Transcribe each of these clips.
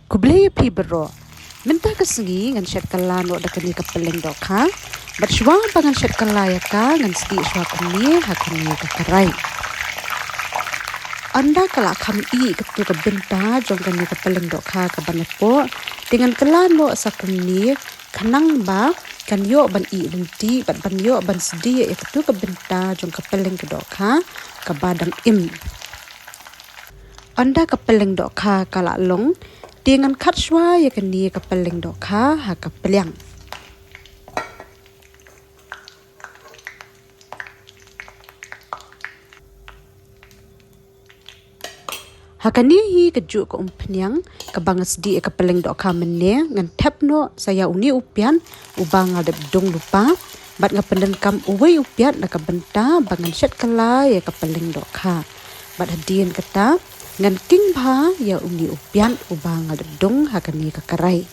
Kublaya pi bero. Minta kesengi ngan syat kala no da kani kapeling dok ha. Bat shwa pangan syat kala ya ka ngan sedi shwa kani hakani ka karai. Anda kala kam i ketu ka benta jong kani kapeling dok ha ka banapo dengan kala no sakumni kanang ba kan yo ban i lunti bat ban yo ban sedi ya ketu ka benta jong kapeling ka dok ha ka badang im. Anda kapeling dok ha kala long dengan kat shwa ya kani kapeling dok ha kapeliang. Hakani hi keju ko umpnyang kabangas di kapeling dok ha menne ngan tap no saya uni upian ubang adep dong lupa bat ngapenden kam uwe upian na kabenta bangan syat kala ya kapeling dok ha bat hadien kata ngan king bha ya uni upian ubang adep dong hakani kakarai.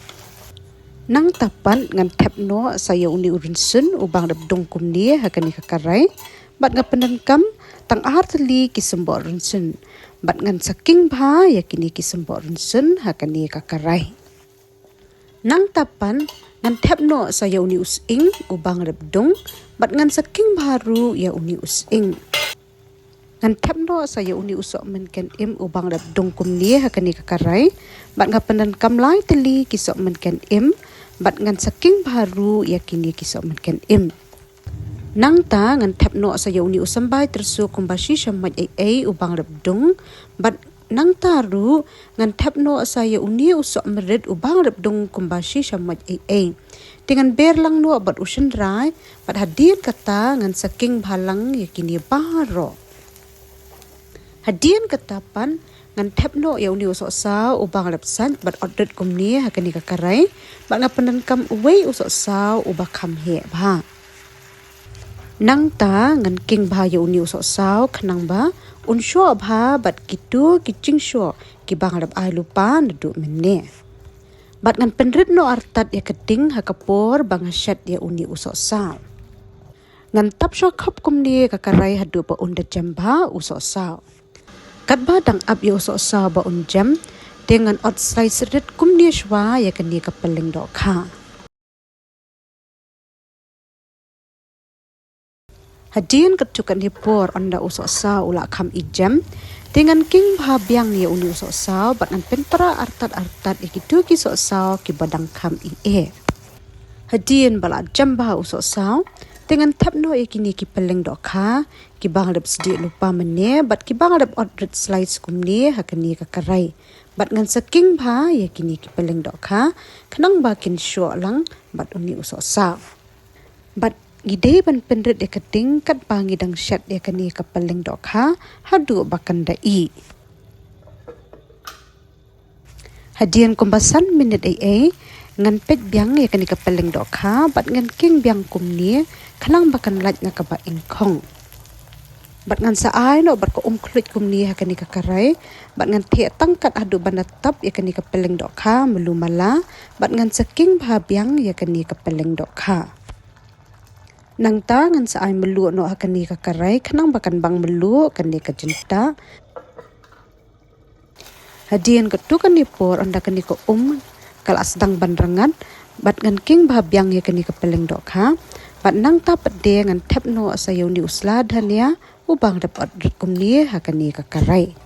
Nang tapan ngan tap no saya uni urinsun ubang adep dong kumni hakani kakarai bat ngapenden kam tang artli kisembo rinsun bat ngan saking bha ya kini kisembo rinsun hakani kakarai. Nang tapan ngan tap no saya uni using ubang adep dong bat ngan saking baru ya uni using. Ngan tap no saya uni usok menken im ubang adep dong kumni hakani kakarai bat ngapendan kamlai teli kisok menken im bat ngan saking baru ya kini kisok menken im. Nang ta ngan tap no saya uni usambai tersu kumbashi shamaj ai ubang adep dong bat nang taru ngan tap no saya uni usok mered ubang adep dong kumbashi shamaj ai dengan berlang no bat usen rai bat hadian kata ngan saking balang ya kini baro. Hadian katapan ngan tap no ya uni usok sa ubang adep san bat ordet kumni hakani kakarai bat ngapendan kam uwe usok sa ubah kam he bha. Nang ta ngan king bha ya uni usok sa khnang ba unsho bha bat kitu kicing sho ki bang adep ai lupa nadu menne. Bat ngan penrit no artat ya keting hakapor bang syat ya uni usok sa. Ngan tap sho khop kumni kakarai hadu ba unda jamba usok sa. Kat ba dang ab ya usok sa ba unjam dengan ot slai sedit kumni shwa ya kani kapeling dok ha. Hadian ketukan hipor anda usok sa ula kam ijam dengan king bha biang ya uni usok sa bat ngan penpara artat ikitu ki usok sa ki badang kam i. Hadian bala jamba usok sa dengan tap no ikini ki peleng dok ha ki bang adep sedi lupa mene bat ki bang adep odret slice kumni hakani kakarai bat ngan saking bha ya kini ki peleng dok ha khnang ba kin sho lang bat uni usok sa bat gide ban pendret ya keting kat bangi dang syat ya kani ka peleng dok ha hadu bakan dai. Hadian kumbasan minit ai ngan pet biang ya kani ka peleng dok ha bat ngan king biang kumni khanang bakan laj na ka ba ingkhong bat ngan sa ai no bat ko khluit kumni ha kani ka karai bat ngan the tangkat adu banatap ya kani ka peleng dok ha melumala bat ngan saking bha biang ya kani ka peleng dok ha. Nang ta ngan sa ai melu no ha kani ka karai khanang bakan bang melu kani ka jinta. Hadian ketu kani por anda kani ko kala sedang banrangan bat ngan king bha biang ya kani ka peleng dok ha bat nang ta pede ngan tap no sayo ni usla dhania ubang dapat kumni ha kani ka karai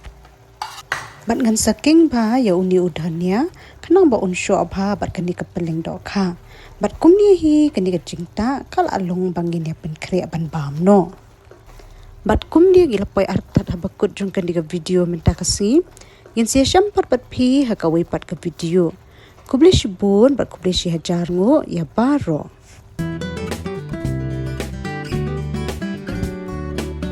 bat ngan saking bha ya uni udhania khanang ba unsho bha bat kani ka peleng dok ha bat kumni hi kani ka jingta kala alung bangin ya pen kre ban bam no bat kumni gilapoi artat habakut jong kani ka video minta kasi yin sia shampat bat phi ha ka wai pat ka video kublish bun bat kublish hajar ngo ya baro.